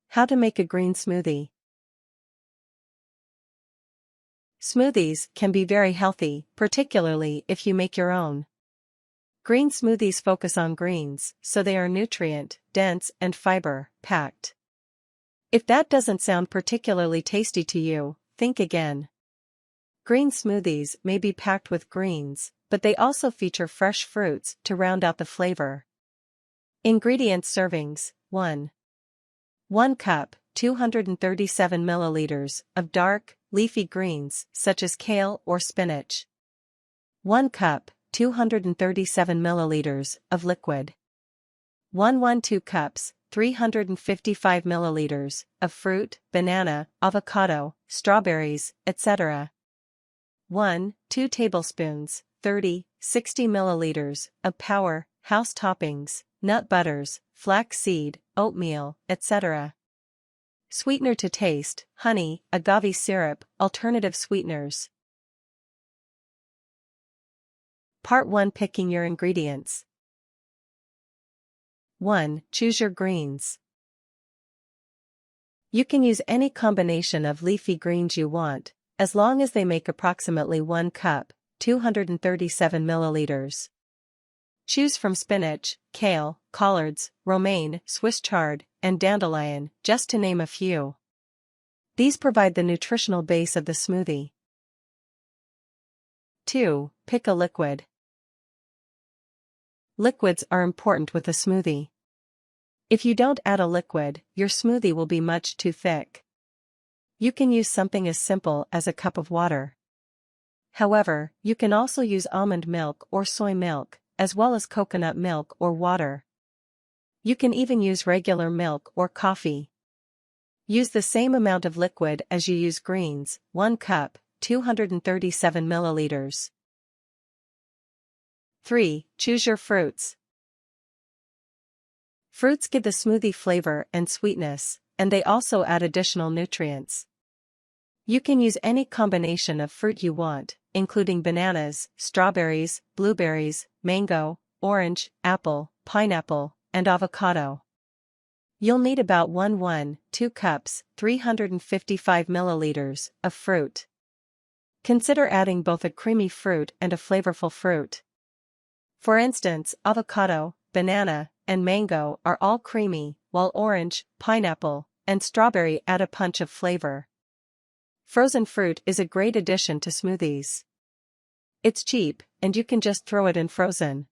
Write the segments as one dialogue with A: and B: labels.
A: How to make a green smoothie. Smoothies can be very healthy, particularly if you make your own. Green smoothies focus on greens, so they are nutrient-dense and fiber-packed. If that doesn't sound particularly tasty to you, think again. Green smoothies may be packed with greens, but they also feature fresh fruits to round out the flavor. Ingredients servings: 1 cup, 237 milliliters, of dark, leafy greens, such as kale or spinach. 1 cup, 237 milliliters, of liquid. 2 cups, 355 milliliters, of fruit, banana, avocado, strawberries, etc. 2 tablespoons, 60 milliliters, of power, house toppings, nut butters, flax seed, oatmeal, etc. Sweetener to taste: honey, agave syrup, alternative sweeteners. Part 1: Picking your ingredients. 1. Choose your greens. You can use any combination of leafy greens you want, as long as they make approximately 1 cup, 237 milliliters. Choose from spinach, kale, collards, romaine, Swiss chard, and dandelion, just to name a few. These provide the nutritional base of the smoothie. 2. Pick a liquid. Liquids are important with a smoothie. If you don't add a liquid, your smoothie will be much too thick. You can use something as simple as a cup of water. However, you can also use almond milk or soy milk, as well as coconut milk or water. You can even use regular milk or coffee. Use the same amount of liquid as you use greens: 1 cup, 237 milliliters. 3. Choose your fruits. Fruits give the smoothie flavor and sweetness, and they also add additional nutrients. You can use any combination of fruit you want, including bananas, strawberries, blueberries, mango, orange, apple, pineapple, and avocado. You'll need about 2 cups, 355 milliliters, of fruit. Consider adding both a creamy fruit and a flavorful fruit. For instance, avocado, banana, and mango are all creamy, while orange, pineapple, and strawberry add a punch of flavor. Frozen fruit is a great addition to smoothies. It's cheap, and you can just throw it in frozen.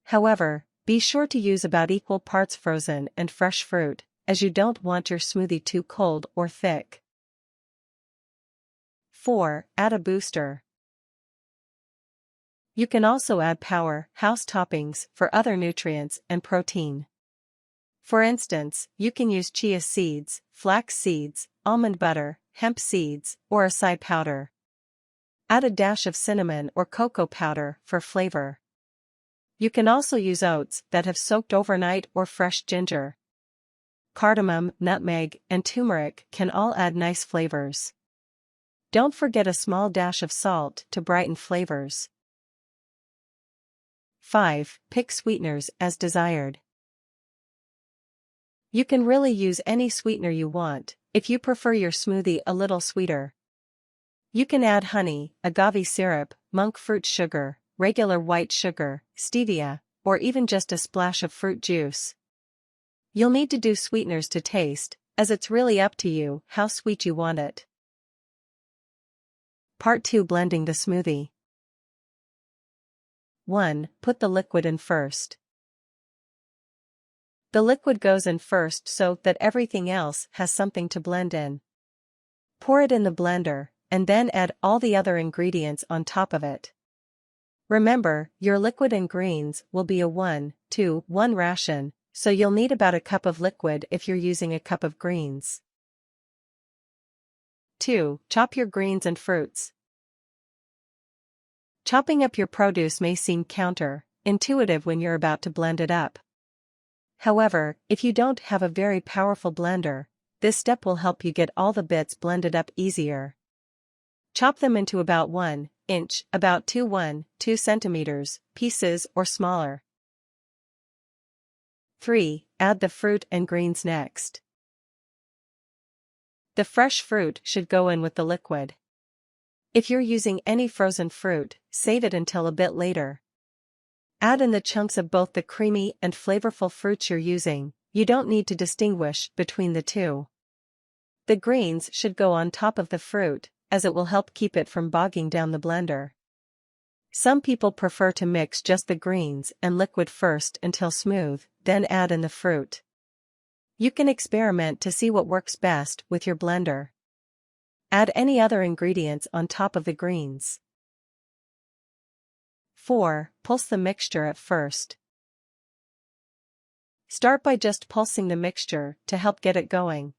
A: However, be sure to use about equal parts frozen and fresh fruit, as you don't want your smoothie too cold or thick. 4. Add a booster. You can also add power, house toppings, for other nutrients and protein. For instance, you can use chia seeds, flax seeds, almond butter, hemp seeds, or acai powder. Add a dash of cinnamon or cocoa powder for flavor. You can also use oats that have soaked overnight or fresh ginger. Cardamom, nutmeg, and turmeric can all add nice flavors. Don't forget a small dash of salt to brighten flavors. 5. Pick sweeteners as desired. You can really use any sweetener you want, if you prefer your smoothie a little sweeter. You can add honey, agave syrup, monk fruit sugar, regular white sugar, stevia, or even just a splash of fruit juice. You'll need to do sweeteners to taste, as it's really up to you how sweet you want it. Part 2: Blending the smoothie. 1. Put the liquid in first. The liquid goes in first so that everything else has something to blend in. Pour it in the blender, and then add all the other ingredients on top of it. Remember, your liquid and greens will be a 1-to-1 ration, so you'll need about a cup of liquid if you're using a cup of greens. 2. Chop your greens and fruits. Chopping up your produce may seem counter-intuitive when you're about to blend it up. However, if you don't have a very powerful blender, this step will help you get all the bits blended up easier. Chop them into about 1 inch, about 2 centimeters, pieces or smaller. 3. Add the fruit and greens next. The fresh fruit should go in with the liquid. If you're using any frozen fruit, save it until a bit later. Add in the chunks of both the creamy and flavorful fruits you're using. You don't need to distinguish between the two. The greens should go on top of the fruit, as it will help keep it from bogging down the blender. Some people prefer to mix just the greens and liquid first until smooth, then add in the fruit. You can experiment to see what works best with your blender. Add any other ingredients on top of the greens. 4. Pulse the mixture at first. Start by just pulsing the mixture to help get it going.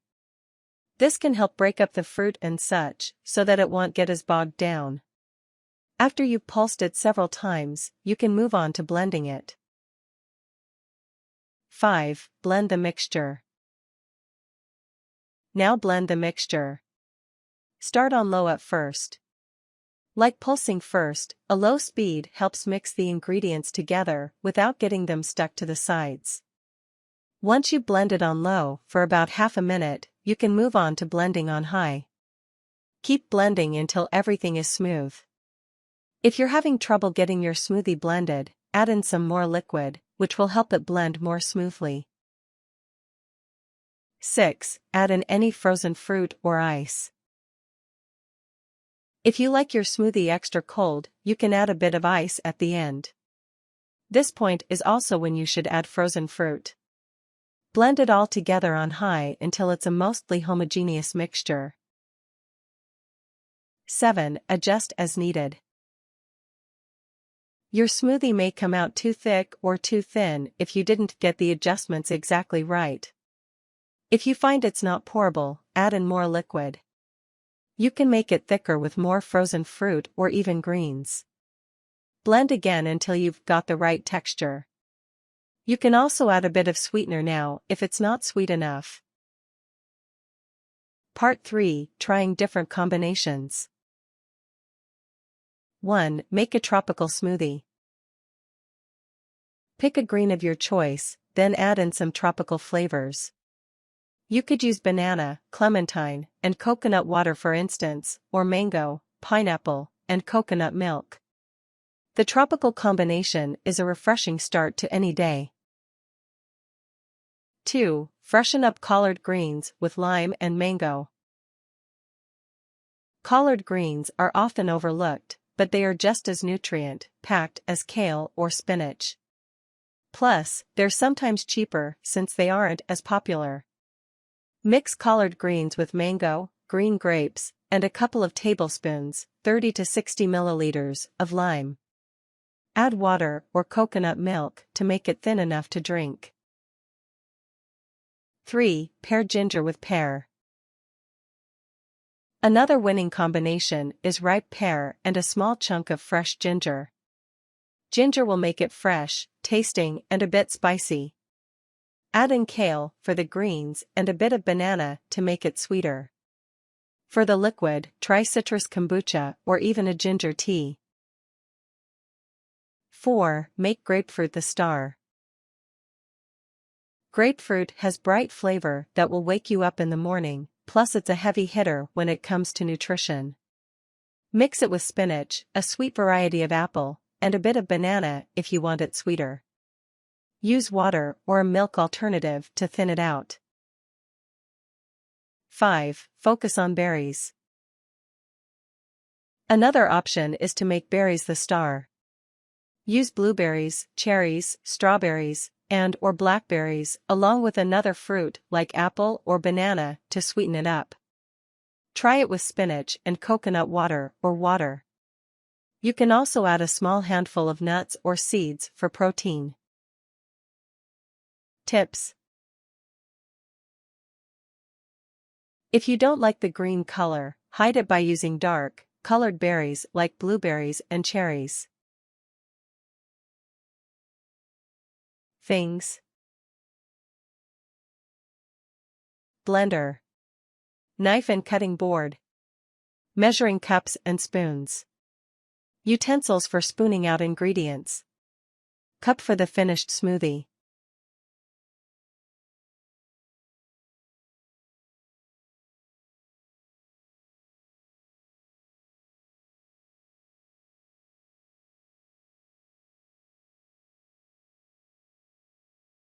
A: This can help break up the fruit and such, so that it won't get as bogged down. After you've pulsed it several times, you can move on to blending it. 5. Blend the mixture. Now blend the mixture. Start on low at first. Like pulsing first, a low speed helps mix the ingredients together without getting them stuck to the sides. Once you blend it on low for about half a minute, you can move on to blending on high. Keep blending until everything is smooth. If you're having trouble getting your smoothie blended, add in some more liquid, which will help it blend more smoothly. 6. Add in any frozen fruit or ice. If you like your smoothie extra cold, you can add a bit of ice at the end. This point is also when you should add frozen fruit. Blend it all together on high until it's a mostly homogeneous mixture. 7. Adjust as needed. Your smoothie may come out too thick or too thin if you didn't get the adjustments exactly right. If you find it's not pourable, add in more liquid. You can make it thicker with more frozen fruit or even greens. Blend again until you've got the right texture. You can also add a bit of sweetener now if it's not sweet enough. Part 3. Trying different combinations. 1. Make a tropical smoothie. Pick a green of your choice, then add in some tropical flavors. You could use banana, clementine, and coconut water for instance, or mango, pineapple, and coconut milk. The tropical combination is a refreshing start to any day. 2. Freshen up collard greens with lime and mango. Collard greens are often overlooked, but they are just as nutrient-packed as kale or spinach. Plus, they're sometimes cheaper since they aren't as popular. Mix collard greens with mango, green grapes, and a couple of tablespoons, 30 to 60 milliliters, of lime. Add water or coconut milk to make it thin enough to drink. 3. Pair ginger with pear. Another winning combination is ripe pear and a small chunk of fresh ginger. Ginger will make it fresh, tasting, and a bit spicy. Add in kale for the greens and a bit of banana to make it sweeter. For the liquid, try citrus kombucha or even a ginger tea. 4. Make grapefruit the star. Grapefruit has bright flavor that will wake you up in the morning, plus it's a heavy hitter when it comes to nutrition. Mix it with spinach, a sweet variety of apple, and a bit of banana if you want it sweeter. Use water or a milk alternative to thin it out. 5. Focus on berries. Another option is to make berries the star. Use blueberries, cherries, strawberries, and/or blackberries, along with another fruit like apple or banana to sweeten it up. Try it with spinach and coconut water or water. You can also add a small handful of nuts or seeds for protein. Tips. If you don't like the green color, hide it by using dark, colored berries like blueberries and cherries. Things. Blender. Knife and cutting board. Measuring cups and spoons. Utensils for spooning out ingredients. Cup for the finished smoothie.